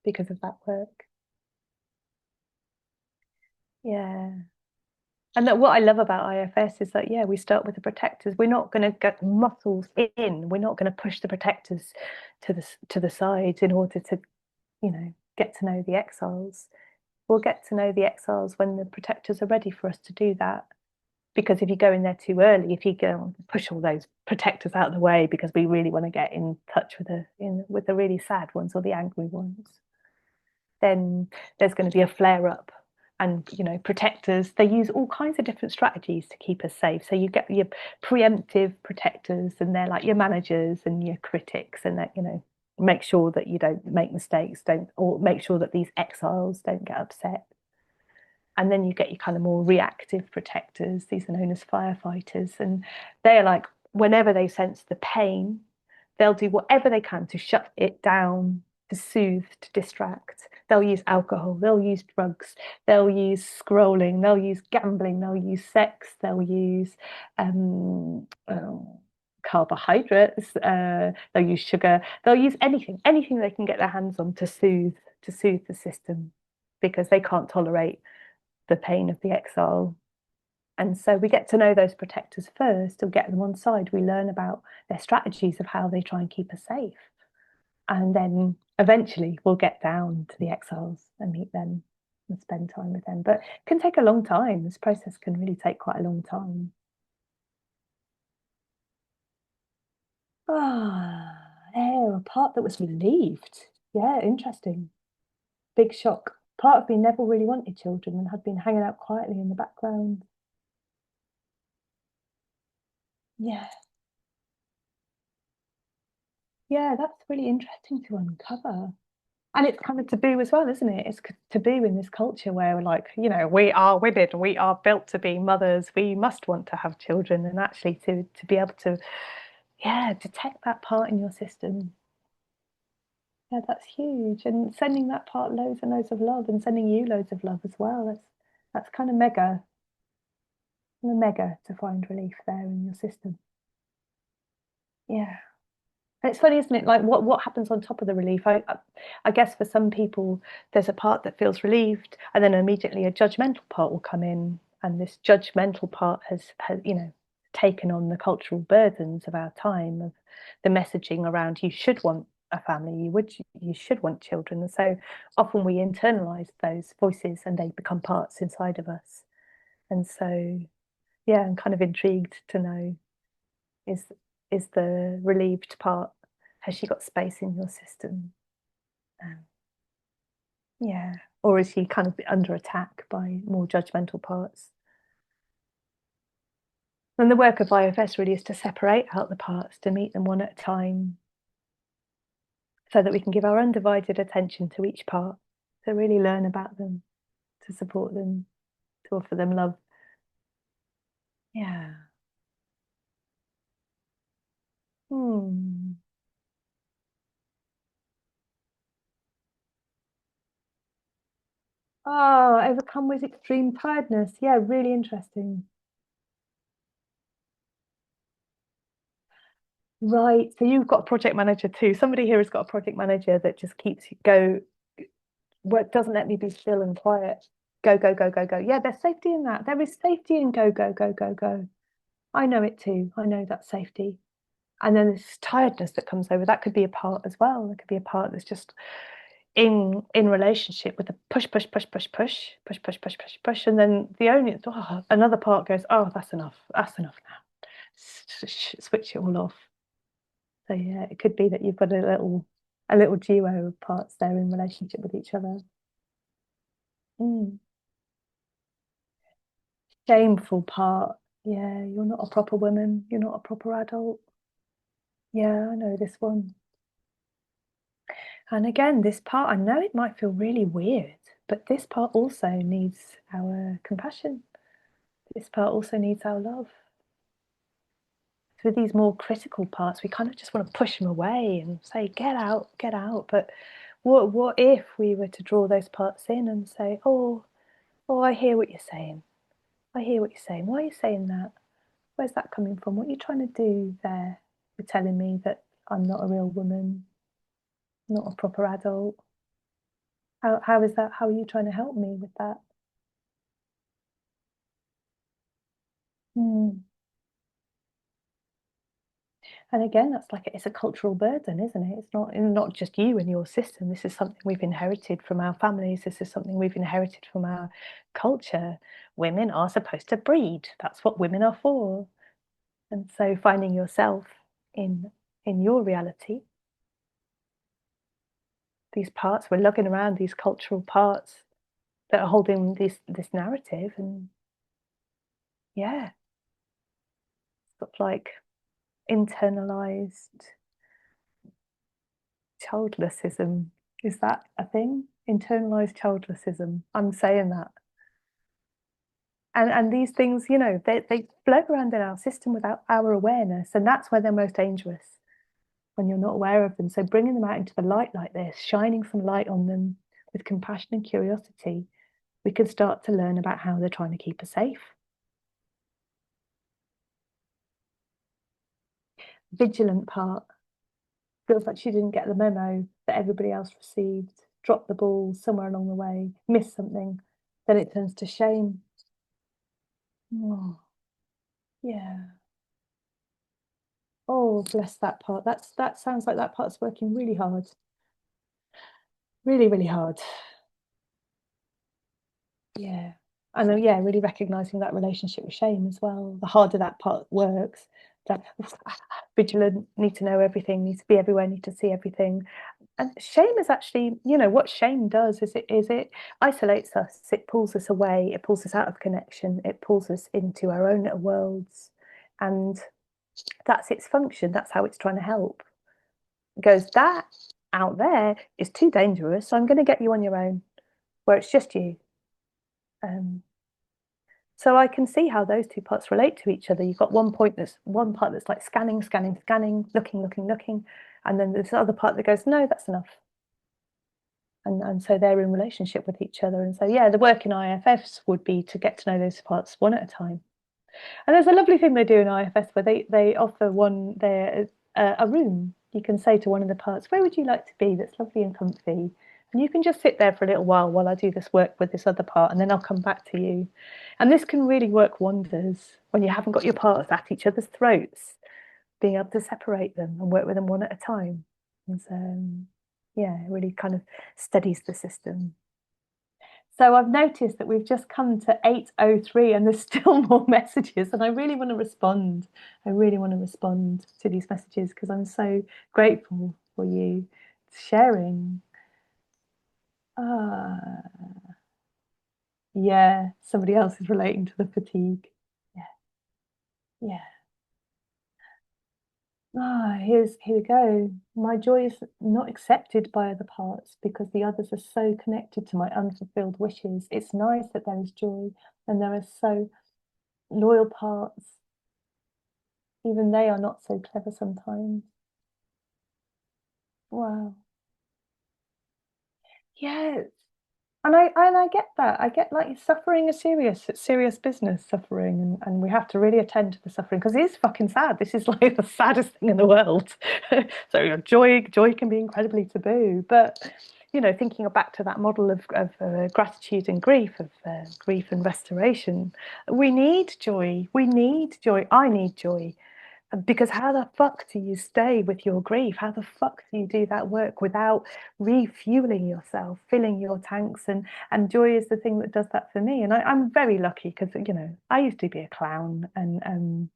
because of that work. Yeah. And that what I love about IFS is that, yeah, we start with the protectors. We're not going to get muscles in. We're not going to push the protectors to the side in order to, get to know the exiles. We'll get to know the exiles when the protectors are ready for us to do that. Because if you go in there too early, if you go and push all those protectors out of the way because we really want to get in touch with the really sad ones or the angry ones, then there's going to be a flare up. And protectors, they use all kinds of different strategies to keep us safe. So you get your preemptive protectors, and they're like your managers and your critics, and that make sure that you don't make mistakes, don't or make sure that these exiles don't get upset. And then you get your kind of more reactive protectors. These are known as firefighters, and they are like, whenever they sense the pain, they'll do whatever they can to shut it down, to soothe, to distract. They'll use alcohol, they'll use drugs, they'll use scrolling, they'll use gambling, they'll use sex, they'll use carbohydrates, they'll use sugar, they'll use anything they can get their hands on to soothe the system, because they can't tolerate the pain of the exile. And so we get to know those protectors first, and get them on side. We learn about their strategies of how they try and keep us safe. And then eventually we'll get down to the exiles and meet them and spend time with them. But it can take a long time. This process can really take quite a long time. A part that was relieved. Yeah, interesting. Big shock. Part of me never really wanted children and had been hanging out quietly in the background. Yeah, yeah, that's really interesting to uncover. And it's kind of taboo as well, isn't it? It's taboo in this culture where, like, we are women, we are built to be mothers, we must want to have children, and actually to be able to, yeah, detect that part in your system. Yeah, that's huge. And sending that part loads and loads of love, and sending you loads of love as well. That's kind of mega to find relief there in your system. Yeah. It's funny, isn't it? Like what happens on top of the relief? I guess for some people, there's a part that feels relieved, and then immediately a judgmental part will come in, and this judgmental part has taken on the cultural burdens of our time, of the messaging around you should want a family, you should want children, and so often we internalize those voices, and they become parts inside of us. And so, yeah, I'm kind of intrigued to know, is is the relieved part, has she got space in your system? Um, yeah. Or is he kind of under attack by more judgmental parts? And the work of IFS really is to separate out the parts, to meet them one at a time, so that we can give our undivided attention to each part, to really learn about them, to support them, to offer them love. Yeah. Hmm. Oh, overcome with extreme tiredness. Yeah, really interesting. Right. So you've got a project manager too. Somebody here has got a project manager that just keeps you go, work doesn't let me be still and quiet. Go, go, go, go, go. Yeah, there's safety in that. There is safety in go, go, go, go, go. I know it too. I know that safety. And then this tiredness that comes over, that could be a part as well. There could be a part that's just in relationship with the push, push, push, push, push, push, push, push, push, push. And then another part goes, oh, that's enough. That's enough now. Switch it all off. So yeah, it could be that you've got a little duo of parts there in relationship with each other. Mm. Shameful part. Yeah, you're not a proper woman. You're not a proper adult. Yeah, I know this one. And again, this part, I know it might feel really weird, but this part also needs our compassion. This part also needs our love. So these more critical parts, we kind of just want to push them away and say, get out, get out. But what if we were to draw those parts in and say, oh, I hear what you're saying. I hear what you're saying. Why are you saying that? Where's that coming from? What are you trying to do there? You're telling me that I'm not a real woman, not a proper adult. How is that? How are you trying to help me with that? Mm. And again, that's like it's a cultural burden, isn't it? It's not just you and your system. This is something we've inherited from our families. This is something we've inherited from our culture. Women are supposed to breed. That's what women are for. And so finding yourself in in your reality, these parts, we're lugging around these cultural parts that are holding this narrative, and yeah, sort of like internalized childlessism. Is that a thing? Internalized childlessism. I'm saying that. And these things, they float around in our system without our awareness, and that's where they're most dangerous, when you're not aware of them. So bringing them out into the light like this, shining some light on them with compassion and curiosity, we can start to learn about how they're trying to keep us safe. Vigilant part feels like she didn't get the memo that everybody else received, dropped the ball somewhere along the way, missed something. Then it turns to shame. Oh, yeah. Oh, bless that part. That sounds like that part's working really hard. Really, really hard. Yeah. And then, yeah, really recognizing that relationship with shame as well. The harder that part works, that vigilant, need to know everything, need to be everywhere, need to see everything. And shame is actually, what shame does is it isolates us, it pulls us away, it pulls us out of connection, it pulls us into our own little worlds. And that's its function, that's how it's trying to help. It goes, that out there is too dangerous, so I'm going to get you on your own, where it's just you. Um, so I can see how those two parts relate to each other. You've got one part that's like scanning, scanning, scanning, looking, looking, looking, and then there's the other part that goes, no, that's enough. And so they're in relationship with each other. And so yeah, the work in IFS would be to get to know those parts one at a time. And there's a lovely thing they do in IFS where they offer a room. You can say to one of the parts, where would you like to be that's lovely and comfy? And you can just sit there for a little while I do this work with this other part, and then I'll come back to you. And this can really work wonders when you haven't got your parts at each other's throats, being able to separate them and work with them one at a time. And so, yeah, it really kind of steadies the system. So I've noticed that we've just come to 8:03 and there's still more messages, and I really want to respond. I really want to respond to these messages because I'm so grateful for you sharing. Ah, yeah, somebody else is relating to the fatigue. Yeah, yeah. Here we go. My joy is not accepted by other parts because the others are so connected to my unfulfilled wishes. It's nice that there is joy and there are so loyal parts. Even they are not so clever sometimes. Wow. Yes. And I get that. I get like suffering is serious. It's serious business, suffering, and we have to really attend to the suffering because it is fucking sad. This is like the saddest thing in the world. So joy can be incredibly taboo. But thinking back to that model of gratitude and grief and restoration, we need joy. We need joy. I need joy. Because how the fuck do you stay with your grief? How the fuck do you do that work without refueling yourself, filling your tanks? And joy is the thing that does that for me. And I'm very lucky because I used to be a clown, and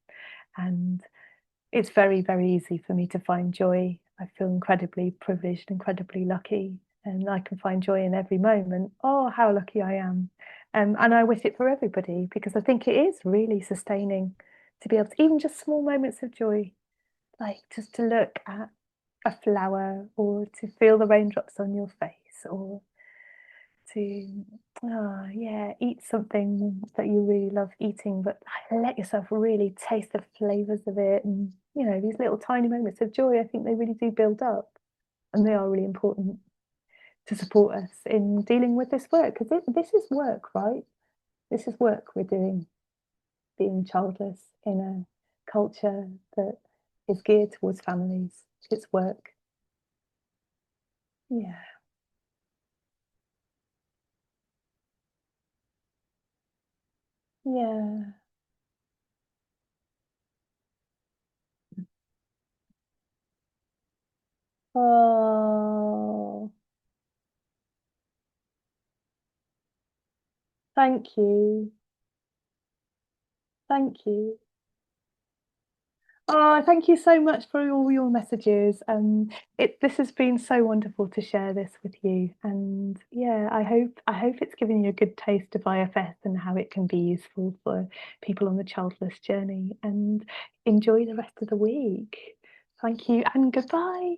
it's very, very easy for me to find joy. I feel incredibly privileged, incredibly lucky, and I can find joy in every moment. Oh, how lucky I am. And I wish it for everybody because I think it is really sustaining to be able to, even just small moments of joy, like just to look at a flower or to feel the raindrops on your face or to yeah, eat something that you really love eating, but let yourself really taste the flavors of it. And these little tiny moments of joy, I think they really do build up, and they are really important to support us in dealing with this work because this is work, right? This is work we're doing, being childless in a culture that is geared towards families. It's work. Yeah. Yeah. Oh, thank you. Thank you. Oh, thank you so much for all your messages. This has been so wonderful to share this with you. And yeah, I hope it's given you a good taste of IFS and how it can be useful for people on the childless journey. And enjoy the rest of the week. Thank you and goodbye.